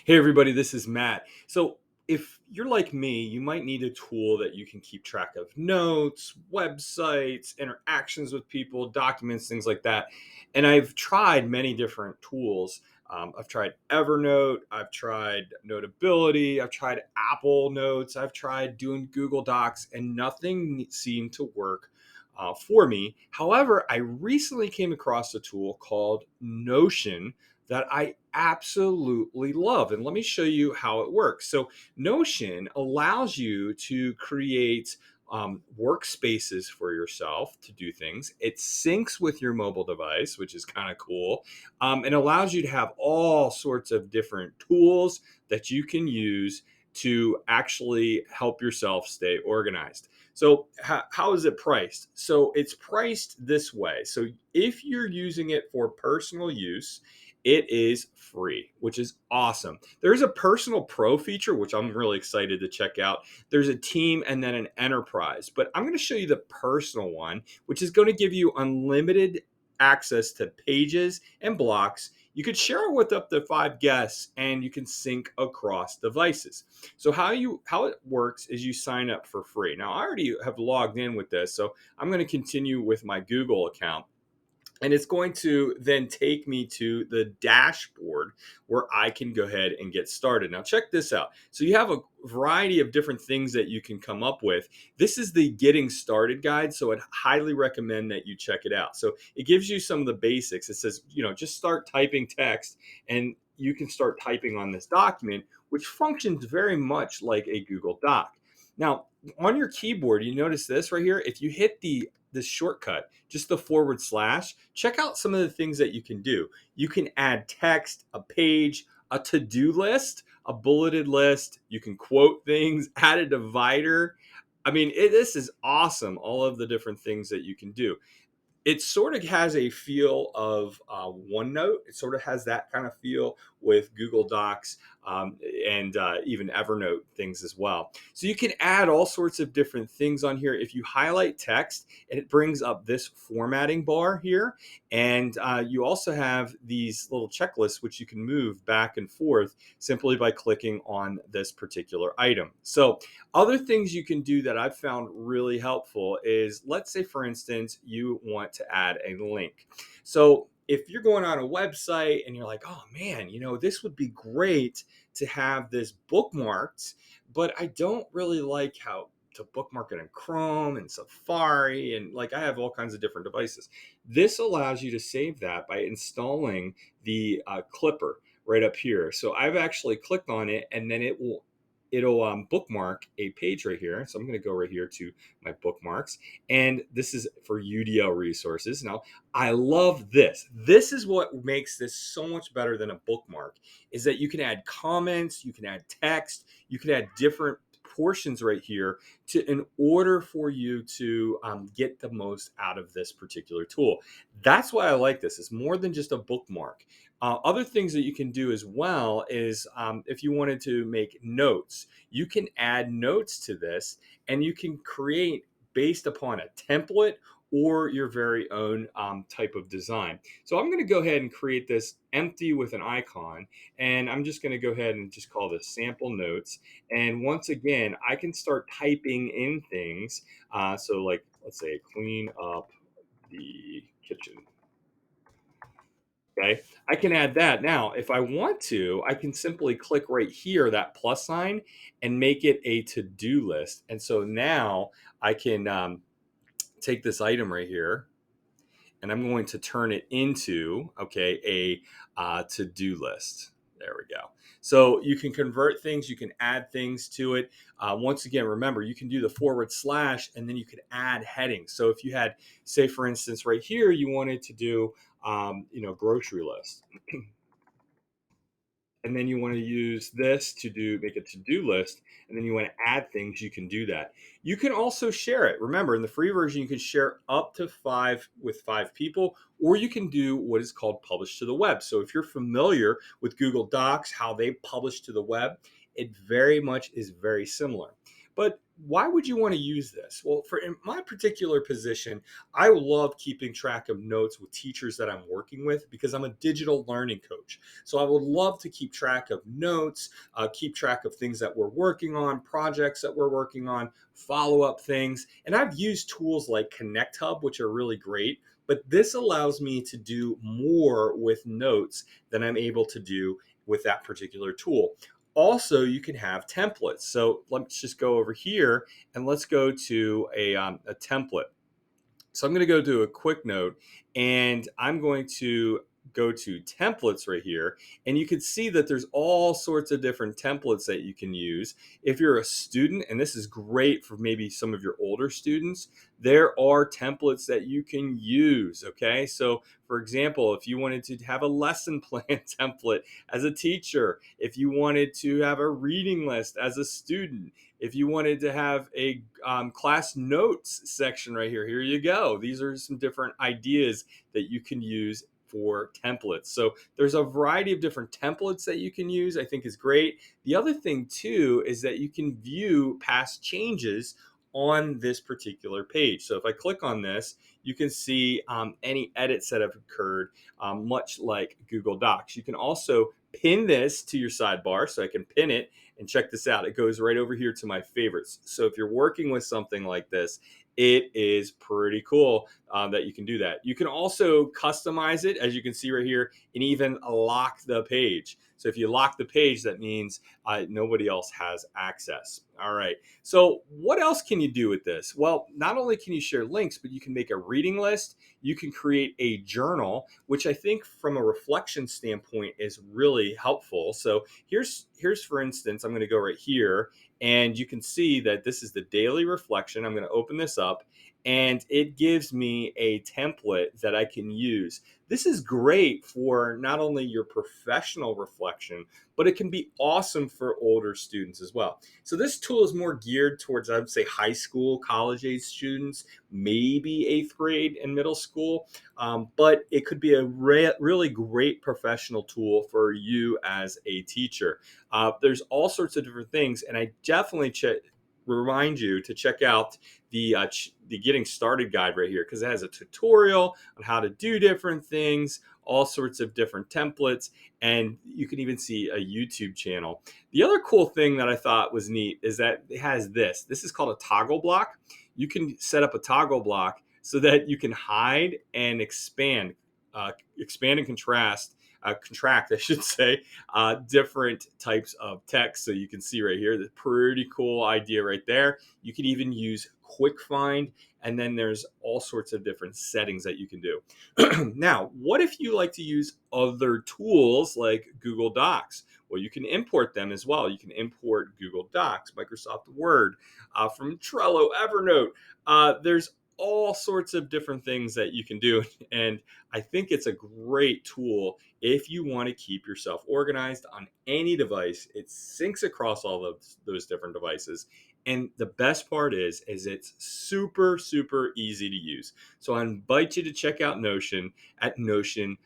Hey, everybody, this is Matt. So, if you're like me, you might need a tool that you can keep track of notes, websites, interactions with people, documents, things like that. And I've tried many different tools. I've tried Evernote, I've tried Notability, I've tried Apple Notes, I've tried doing Google Docs, and nothing seemed to work for me. However, I recently came across a tool called Notion that I absolutely love. And let me show you how it works. So, Notion allows you to create workspaces for yourself to do things. It syncs with your mobile device, which is kind of cool, and allows you to have all sorts of different tools that you can use to actually help yourself stay organized. So, how is it priced? So, it's priced this way. So, if you're using it for personal use, it is free, which is awesome. There's a personal pro feature, which I'm really excited to check out. There's a team and then an enterprise, but I'm going to show you the personal one, which is going to give you unlimited access to pages and blocks. You could share it with up to 5 guests and you can sync across devices. So how it works is you sign up for free. Now I already have logged in with this, so I'm going to continue with my Google account, and it's going to then take me to the dashboard where I can go ahead and get started. Now, check this out. So, you have a variety of different things that you can come up with. This is the getting started guide. So, I'd highly recommend that you check it out. So, it gives you some of the basics. It says, just start typing text and you can start typing on this document, which functions very much like a Google Doc. Now, on your keyboard, you notice this right here. If you hit this shortcut, just the forward slash, check out some of the things that you can do. You can add text, a page, a to-do list, a bulleted list. You can quote things, add a divider. I mean, this is awesome. All of the different things that you can do. It sort of has a feel of OneNote. It sort of has that kind of feel with Google Docs, and even Evernote things as well. So you can add all sorts of different things on here. If you highlight text, it brings up this formatting bar here. And you also have these little checklists, which you can move back and forth simply by clicking on this particular item. So other things you can do that I've found really helpful is, let's say, for instance, you want to add a link. So if you're going on a website and you're like, oh man, this would be great to have this bookmarked, but I don't really like how to bookmark it in Chrome and Safari, and like I have all kinds of different devices. This allows you to save that by installing the clipper right up here. So I've actually clicked on it, and then it'll bookmark a page right here. So I'm going to go right here to my bookmarks, and this is for UDL resources. Now, I love this. This is what makes this so much better than a bookmark, is that you can add comments, you can add text, you can add different portions right here in order for you to get the most out of this particular tool. That's why I like this. It's more than just a bookmark. Other things that you can do as well is, if you wanted to make notes, you can add notes to this, and you can create based upon a template or your very own type of design. So I'm going to go ahead and create this empty with an icon, and I'm just going to go ahead and just call this sample notes. And once again, I can start typing in things. So, like, let's say, clean up the kitchen. Okay, I can add that. Now, if I want to, I can simply click right here, that plus sign, and make it a to-do list. And so now I can take this item right here, and I'm going to turn it into, okay, a to-do list. There we go. So you can convert things, you can add things to it. Once again, remember, you can do the forward slash, and then you could add headings. So if you had, say, for instance, right here, you wanted to do, grocery list, and then you want to use this to make a to-do list, and then you want to add things, you can do that. You can also share it. Remember, in the free version, you can share up to 5 people, or you can do what is called publish to the web. So if you're familiar with Google Docs, how they publish to the web, it very much is very similar. But why would you want to use this? Well, for in my particular position, I love keeping track of notes with teachers that I'm working with because I'm a digital learning coach. So I would love to keep track of notes, keep track of things that we're working on, projects that we're working on, follow up things. And I've used tools like Connect Hub, which are really great. But this allows me to do more with notes than I'm able to do with that particular tool. Also, you can have templates. So let's just go over here and let's go to a template. So I'm going to go to a quick note and I'm going to go to templates right here. And you can see that there's all sorts of different templates that you can use. If you're a student, and this is great for maybe some of your older students, there are templates that you can use. Okay. So, for example, if you wanted to have a lesson plan template as a teacher, if you wanted to have a reading list as a student, if you wanted to have a class notes section right here, here you go. These are some different ideas that you can use for templates. So there's a variety of different templates that you can use, I think is great. The other thing too is that you can view past changes on this particular page. So if I click on this, you can see any edits that have occurred, much like Google Docs. You can also pin this to your sidebar, so I can pin it. And check this out, it goes right over here to my favorites. So if you're working with something like this, it is pretty cool that you can do that. You can also customize it, as you can see right here, and even lock the page. So if you lock the page, that means nobody else has access. All right. So what else can you do with this? Well, not only can you share links, but you can make a reading list. You can create a journal, which I think from a reflection standpoint is really helpful. So here's for instance, I'm going to go right here and you can see that this is the daily reflection. I'm going to open this up and it gives me a template that I can use. This is great for not only your professional reflection, but it can be awesome for older students as well. So this tool is more geared towards, I would say, high school, college age students, maybe eighth grade and middle school. But it could be a really great professional tool for you as a teacher. There's all sorts of different things, and I definitely remind you to check out the getting started guide right here because it has a tutorial on how to do different things, all sorts of different templates, and you can even see a YouTube channel. The other cool thing that I thought was neat is that it has this. This is called a toggle block. You can set up a toggle block so that you can hide and expand and contract, I should say, different types of text. So you can see right here, the pretty cool idea right there. You can even use quick find, and then there's all sorts of different settings that you can do. Now, what if you like to use other tools like Google Docs? Well, you can import them as well. You can import Google Docs, Microsoft Word, from Trello, Evernote. There's all sorts of different things that you can do. And I think it's a great tool if you want to keep yourself organized on any device. It syncs across all of those different devices. And the best part is it's super, super easy to use. So I invite you to check out Notion at notion.so.